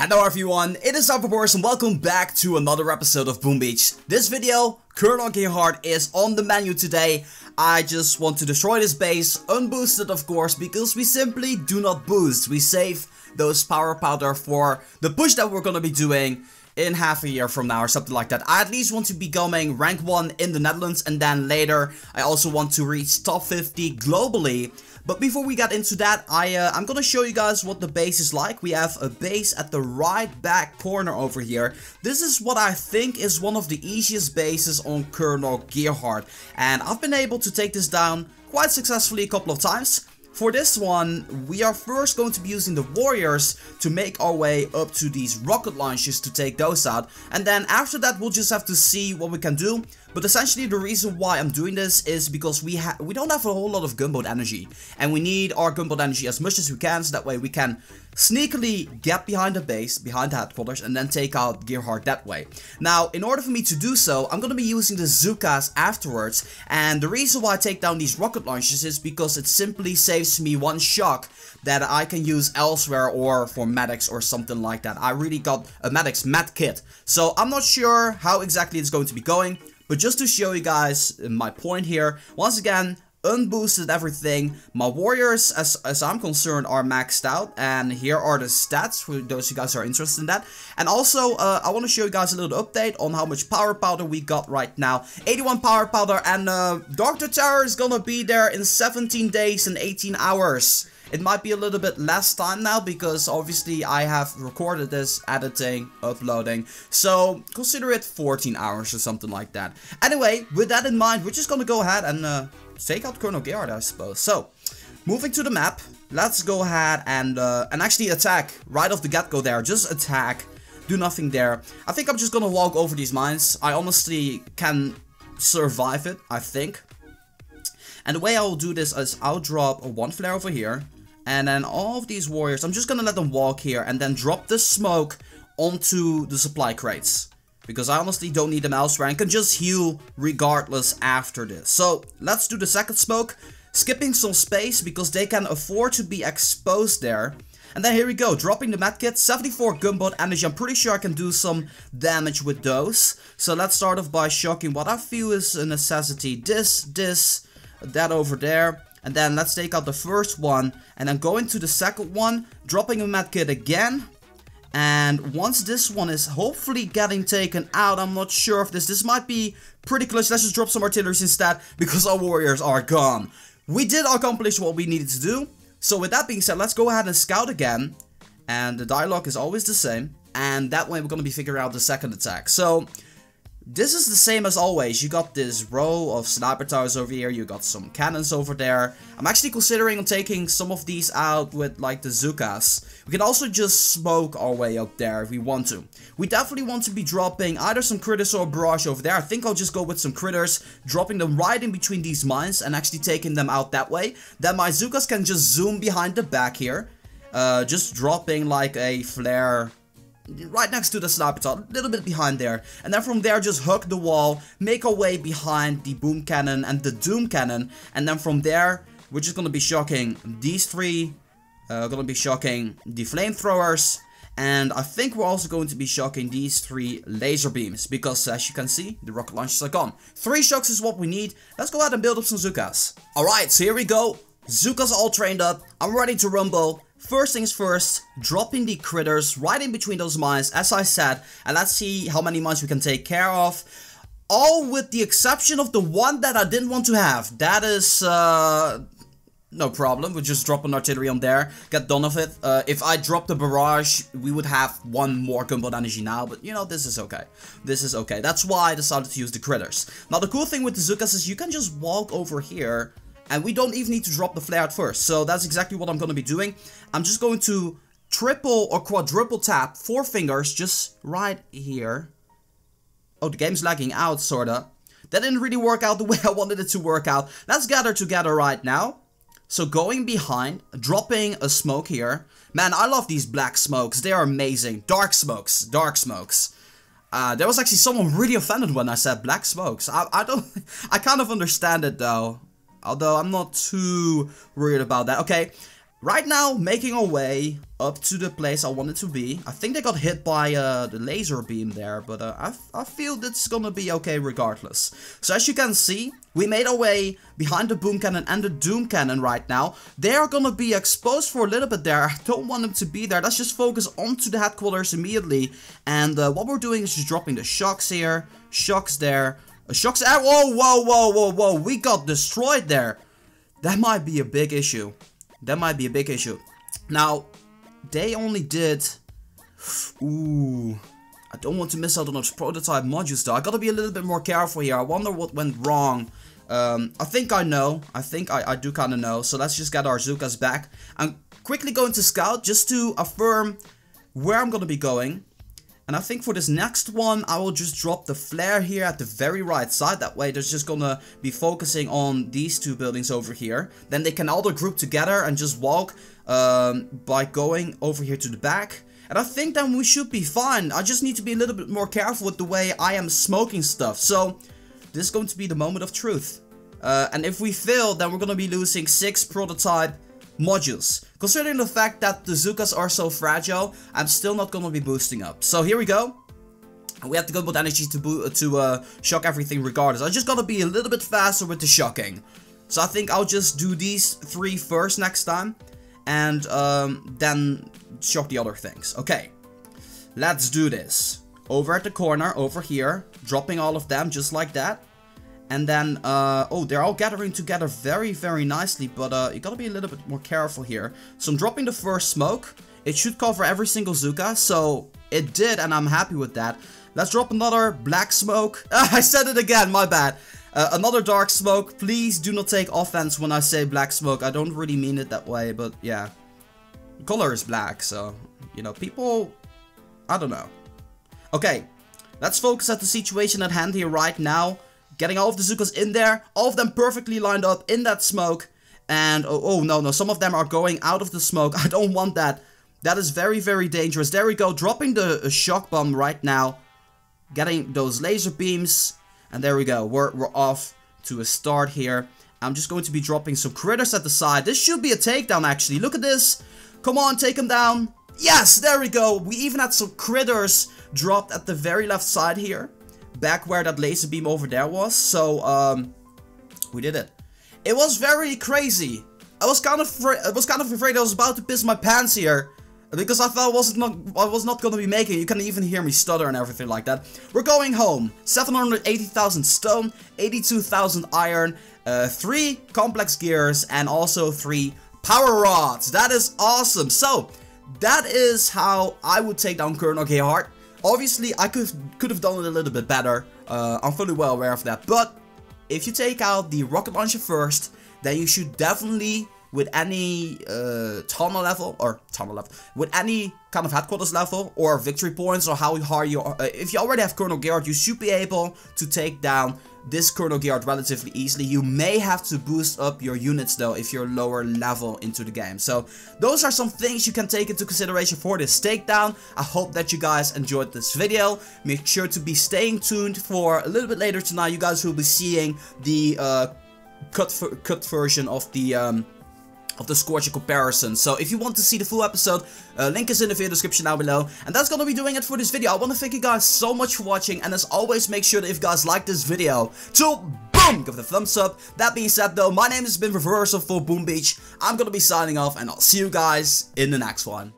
Hello everyone, it is Boris and welcome back to another episode of Boom Beach. This video, Colonel Gearheart is on the menu today. I just want to destroy this base, unboosted of course, because we simply do not boost. We save those power powder for the push that we're gonna be doing in half a year from now or something like that. I at least want to be becoming rank 1 in the Netherlands, and then later I also want to reach top 50 globally. But before we get into that, I'm gonna show you guys what the base is like. We have a base at the right back corner over here. This is what I think is one of the easiest bases on Colonel Gearheart. And I've been able to take this down quite successfully a couple of times. For this one, we are first going to be using the Warriors to make our way up to these rocket launchers to take those out. And then after that, we'll just have to see what we can do. But essentially, the reason why I'm doing this is because we don't have a whole lot of gunboat energy. And we need our gunboat energy as much as we can, so that way we can sneakily get behind the base, behind the headquarters, and then take out Gearheart that way. Now, in order for me to do so, I'm going to be using the Zookas afterwards. And the reason why I take down these rocket launchers is because it simply saves me one shock that I can use elsewhere or for medics or something like that. I really got a medics med kit. So I'm not sure how exactly it's going to be going. But just to show you guys my point here, once again, unboosted everything. My warriors, as I'm concerned, are maxed out. And here are the stats for those of you guys who are interested in that. And also, I want to show you guys a little update on how much power powder we got right now. 81 power powder, and Dr. Terror is gonna be there in 17 days and 18 hours. It might be a little bit less time now because obviously I have recorded this, editing, uploading. So consider it 14 hours or something like that. Anyway, with that in mind, we're just gonna go ahead and take out Colonel Gearheart, I suppose. So, moving to the map, let's go ahead and actually attack right off the get-go there. Just attack, do nothing there. I think I'm just gonna walk over these mines. I honestly can survive it, I think. And the way I will do this is I'll drop one flare over here. And then all of these warriors, I'm just gonna let them walk here and then drop the smoke onto the supply crates. Because I honestly don't need them elsewhere and can just heal regardless after this. So let's do the second smoke, skipping some space because they can afford to be exposed there. And then here we go, dropping the medkit, 74 gunboat energy. I'm pretty sure I can do some damage with those. So let's start off by shocking what I feel is a necessity. This, that over there. And then let's take out the first one and then go into the second one, dropping a medkit again. And once this one is hopefully getting taken out, I'm not sure if this might be pretty close. Let's just drop some artillery instead because our warriors are gone. We did accomplish what we needed to do. So with that being said, let's go ahead and scout again. And the dialogue is always the same. And that way we're going to be figuring out the second attack. So this is the same as always. You got this row of sniper towers over here. You got some cannons over there. I'm actually considering on taking some of these out with like the Zookas. We can also just smoke our way up there if we want to. We definitely want to be dropping either some critters or a barrage over there. I think I'll just go with some critters, dropping them right in between these mines and actually taking them out that way. Then my Zookas can just zoom behind the back here. Just dropping like a flare right next to the sniper tower, a little bit behind there. And then from there, just hug the wall, make our way behind the boom cannon and the doom cannon. And then from there, we're just gonna be shocking these three, gonna be shocking the flamethrowers. And I think we're also going to be shocking these 3 laser beams. Because as you can see, the rocket launchers are gone. 3 shocks is what we need. Let's go ahead and build up some Zookas. Alright, so here we go. Zookas all trained up. I'm ready to rumble. First things first, dropping the critters right in between those mines, as I said, and let's see how many mines we can take care of. All with the exception of the one that I didn't want to have. That is, no problem. We'll just drop an artillery on there, get done with it. If I drop the barrage, we would have 1 more gunboat energy now, but you know, this is okay. This is okay. That's why I decided to use the critters. Now, the cool thing with the Zookas is you can just walk over here. And we don't even need to drop the flare at first. So that's exactly what I'm going to be doing. I'm just going to triple or quadruple tap 4 fingers just right here. Oh, the game's lagging out, sorta. That didn't really work out the way I wanted it to work out. Let's gather together right now. So going behind, dropping a smoke here. Man, I love these black smokes. They are amazing. Dark smokes. Dark smokes. There was actually someone really offended when I said black smokes. I kind of understand it though. Although I'm not too worried about that. Okay, right now, making our way up to the place I wanted to be. I think they got hit by the laser beam there, but I feel that's gonna be okay regardless. So as you can see, we made our way behind the boom cannon and the doom cannon right now. They are gonna be exposed for a little bit there. I don't want them to be there. Let's just focus onto the headquarters immediately. And what we're doing is just dropping the shocks here, shocks there, shocks. Whoa, whoa, whoa, whoa, whoa! We got destroyed there. That might be a big issue. That might be a big issue. Now, they only did... Ooh. I don't want to miss out on those prototype modules though. I gotta be a little bit more careful here. I wonder what went wrong. I think I know. I think I do kind of know. So let's just get our Zookas back. I'm quickly going to scout just to affirm where I'm gonna be going. And I think for this next one, I will just drop the flare here at the very right side. That way, they're just gonna be focusing on these two buildings over here. Then they can all group together and just walk by going over here to the back. And I think then we should be fine. I just need to be a little bit more careful with the way I am smoking stuff. So, this is going to be the moment of truth. And if we fail, then we're gonna be losing 6 prototype modules. Considering the fact that the Zookas are so fragile, I'm still not gonna be boosting up. So here we go. We have the gunboat energy to shock everything regardless. I just gotta be a little bit faster with the shocking. So I think I'll just do these 3 first next time. And then shock the other things. Okay. Let's do this. Over at the corner, over here. Dropping all of them just like that. And then, oh, they're all gathering together very, very nicely, but you gotta be a little bit more careful here. So I'm dropping the first smoke. It should cover every single Zooka, so it did, and I'm happy with that. Let's drop another black smoke. I said it again, my bad. Another dark smoke. Please do not take offense when I say black smoke. I don't really mean it that way, but yeah. The color is black, so, you know, people... I don't know. Okay, let's focus at the situation at hand here right now. Getting all of the Zookas in there, all of them perfectly lined up in that smoke. And, oh no, some of them are going out of the smoke. I don't want that. That is very, very dangerous. There we go, dropping the shock bomb right now. Getting those laser beams. And there we go, we're off to a start here. I'm just going to be dropping some critters at the side. This should be a takedown actually, look at this. Come on, take them down. Yes, there we go. We even had some critters dropped at the very left side here. Back where that laser beam over there was. So, we did it. It was very crazy. I was kind of afraid I was about to piss my pants here. Because I thought I was not gonna be making it. You can even hear me stutter and everything like that. We're going home. 780,000 stone, 82,000 iron, 3 complex gears, and also 3 power rods. That is awesome. So, that is how I would take down Colonel Gearheart. Obviously, I could have done it a little bit better. I'm fully well aware of that. But if you take out the rocket launcher first, then you should definitely, with any tunnel level, with any kind of headquarters level, or victory points, or how hard you are, if you already have Colonel Gearheart, you should be able to take down this Colonel Gearheart relatively easily. You may have to boost up your units though if you're lower level into the game. So those are some things you can take into consideration for this takedown. I hope that you guys enjoyed this video. Make sure to be staying tuned for a little bit later tonight. You guys will be seeing the cut version of the SCORCHER comparison. So if you want to see the full episode, link is in the video description down below. And that's gonna be doing it for this video. I want to thank you guys so much for watching, and as always, make sure that if you guys like this video to boom, give it a thumbs up. That being said though, my name has been Reversal for Boom Beach. I'm gonna be signing off, and I'll see you guys in the next one.